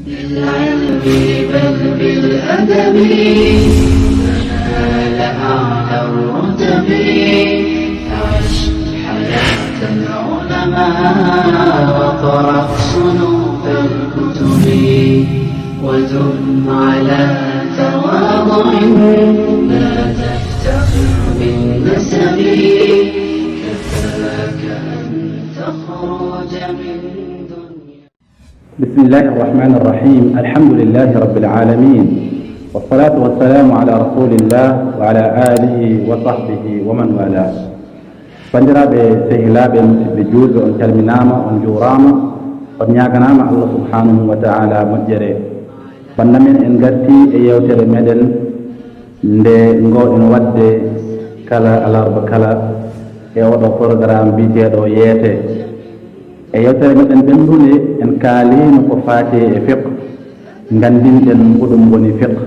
بالعلم بل بالأدب تنال أعلى الرتب عش حياة العلماء وقرأ صنوف الكتب ودم على تواضع لا تفتخر بالنسب كفاك أن تخرج من بسم الله الرحمن الرحيم الحمد لله رب العالمين والصلاة والسلام على رسول الله وعلى آله وصحبه ومن والاه فنجرابي سهلابي مسبي جود on calminama on jurama on ñaganama Allah subhanahu wa ta'ala moƴƴere banda men en garti e yewtere meɗen nde ngoɗen wadde kala alarba kala e oɗo programme biteɗo yeete e yewtere meɗen ɓenndude en kaalino ko faati e fiqh nganndinɗen huɗum woni fiqh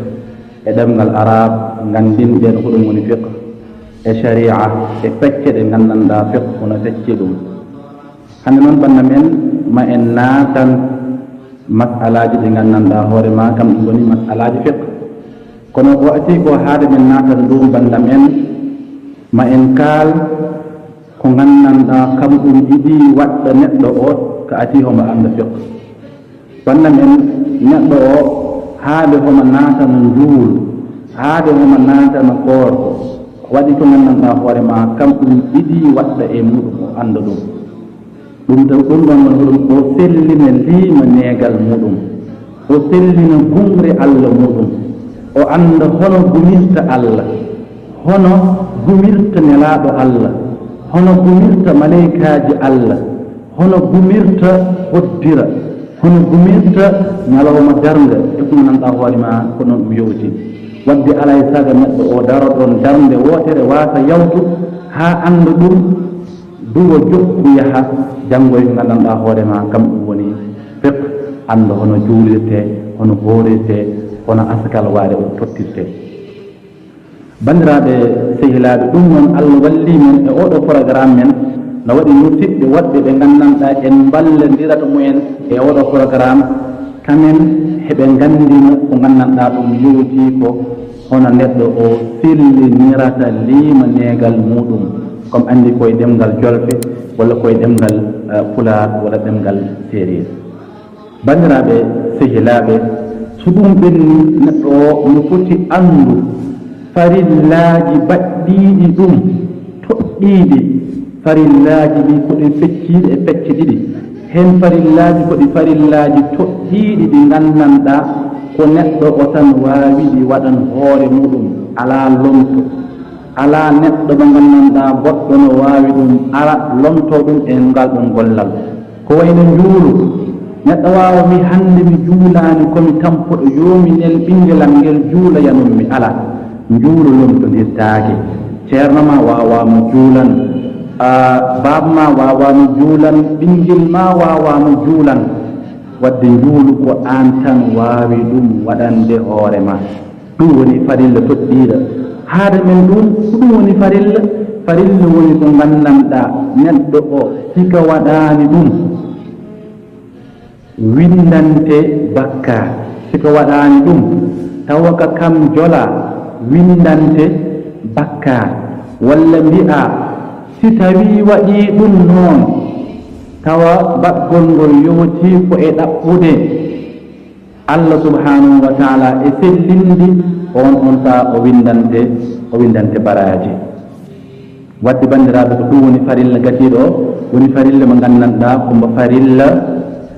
e ɗemngal arab nganndinɗen huɗum woni fiqh e sharia e pecce ɗe nganndanɗa fiqh hono fecci ɗum hannde noon ɓanna men ma en naatan masalaji ɗi nganndanɗa hoore ma kam ɗum woni masalaji fiqh kono o ati ko haade men naatan ɗum ɓanda men ma en kaal ko nganndanɗa kam ɗum yiɗi waɗɗa neɗɗo o ko ati homo annda fiqh banda men neɗɗo o haade homo naatano njuul haade homo naatano koorko waɗi ko nganndanɗa hoore ma kam ɗum yiɗi waɗɗa e muɗum o annda ɗum ɗum ɗon woni hoɗum o sellina liima neegal muɗum o sellina gumre Allah muɗum o annda hono gumirta Allah hono gumirta nelaaɗo Allah hono gumirta malaikaji Allah hono gumirta hoddira hono gumirta ñalawma darnde e ko nanɗa hoore ma ko noon ɗum yowti wadde alay saga neɗɗo o daro ɗon darnde wootere wasa yawtu ha anda ɗum duwo jokku yaha janngo e ko nganndanɗa hoore ma kam ɗum woni fiqh anda hono juulirte hono hoorirte hono askal waade o tottirte bandiraɓe sehilaɓe ɗum noon Allah walli men e oɗo programme men no waɗi musidɓe woɗɓe ɓe nganndanɗa en ballodirata mumen e oɗo programme kamen heɓe nganndina ko nganndanɗa ɗum yowti ko hono neɗɗo o sillinirata liima neegal muɗum comme anndi koye ɗemngal jolfe walla koye ɗemngal pular walla ɗemngal sérir bandiraɓe sehilaɓe so ɗum ɓenni neɗɗo o no foti anndu farillaji baɗɗiɗi ɗum toɗɗiɗi farillaji ɗi koɗi fecciɗi e pecce ɗiɗi hen farillaji koɗi farillaji toɗɗiɗi ɗi nganndanɗa ko neɗɗo o tan wawiɗi waɗan hoore muɗum ala lomto ala neɗɗo mo nganndanɗa goɗɗo no wawi ɗum ala lomto ɗum e ngal ɗum gollal ko wayno njuulu neɗɗo wawa mi hande mi juulani komi tampuɗo yomi nel ɓinguelal ngel juulayanum mi ala njuulu lomtodirtaake ceerno ma wawamo juulan baaba ma wawamo juulan ɓinguel ma wawamo juulan wadde njuulu ko an tan wawi ɗum waɗande hoore ma ɗum woni farilla toɗɗiɗa haade men ɗum ko ɗum woni farilla woni ko nganndanɗa neɗɗo o sika waɗani ɗum windante bakkar sika waɗani ɗum tawa ka kam jola windante bakkar walla mbi'a si tawi waɗi ɗum noon tawa baɗgol ngol yowti ko e ɗaɓɓude Allah subhanahu wa ta'ala e sellindi on saa o windante baraji wadde bandiraɓe ko ɗum woni farilla gatiɗo o woni farilla mo nganndanɗa kombo farilla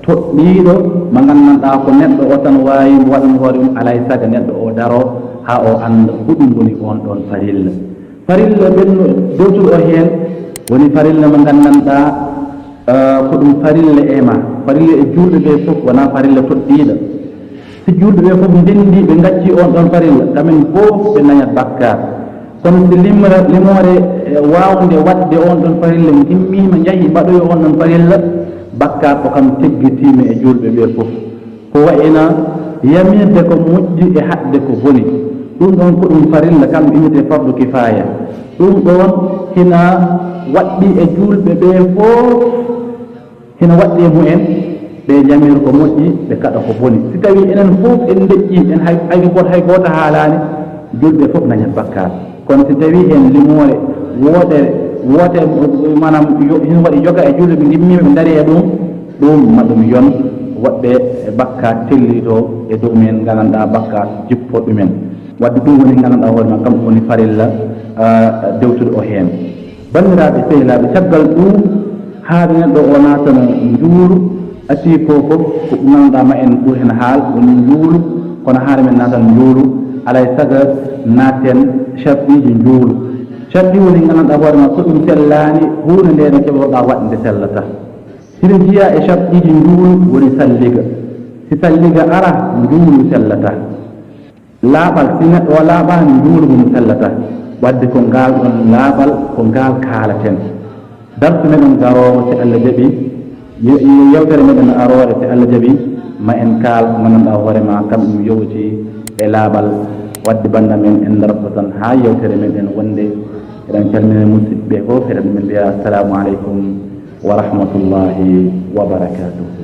toɗɗiɗo mo nganndanɗa ko neɗɗo o tan wawi waɗan hoore mum alay saga neɗɗo o daro ha o anda huɗum woni on ɗon farilla ɓenno dowtuɗo o heen woni farilla mo nganndanɗa ko ɗum farilla e ma farilla e julɓe ɓe fof wona farilla toɗɗiɗo si julɓe ɓe fof ndendi ɓe gacci on ɗon farilla kamen fof ɓe dañat bakkar kono si limore wawnde wadde on ɗon farilla gimmima jaahi mbaɗoyo on ɗon farilla bakkar ko kam teggitima e julɓe ɓe fof ko wayna yamirde ko moƴƴi e haɗde ko boni ɗum ɗon ko ɗum farilla kam innete fardu kifaya ɗum ɗon hina waɗɗi e julɓe ɓe fof hina waɗɗi e mumen ɓe jamir ko moƴƴi ɓe kaɗa ko boni si tawi enen fof en deƴƴi en hay goto haalani julɓe fof dañat bakkar kono si tawi en limore woote manam hin waɗi joga e julɓe ɓe gimmima ɓe daari e ɗum maɗum yon woɓɓe bakkat tellito e dow men gandanɗa bakkat jippoɗumen wadde ɗum woni gandanɗa hoore ma kam woni farilla dewtude o heen bandiraɓe sehilaɓe caggal ɗum haade neɗɗo o natano njuuru ati ko fof ko gandanɗa ma en ɓuuri hen haal woni njuulu kono haade men natan njuulu alay saga natten sharɗiji njuulu sharɗi woni gandanɗa hoore ma so ɗum sellani hunde nde no keɓoɗa waɗde nde sellata hiɗen jiya e sharɗiji njuulu woni salliga si salliga ara njuulu sellata laaɓal si neɗɗo o laaɓani njuulu mum sellata wadde ko ngal ɗon laaɓal ko ngal kaalaten darsu meɗen garowo si Allah jaaɓi yewtere meɗen aroore si Allah jaaɓi ma en kaal gandanɗa hoore ma kam ɗum yowti e laaɓal wadde banda men en darto tan ha yewtere meɗen wonde eɗen calmina musidɓe fof eɗen ɓe mbiya assalamu aleykum wa rahmatullahi wa barakatuh.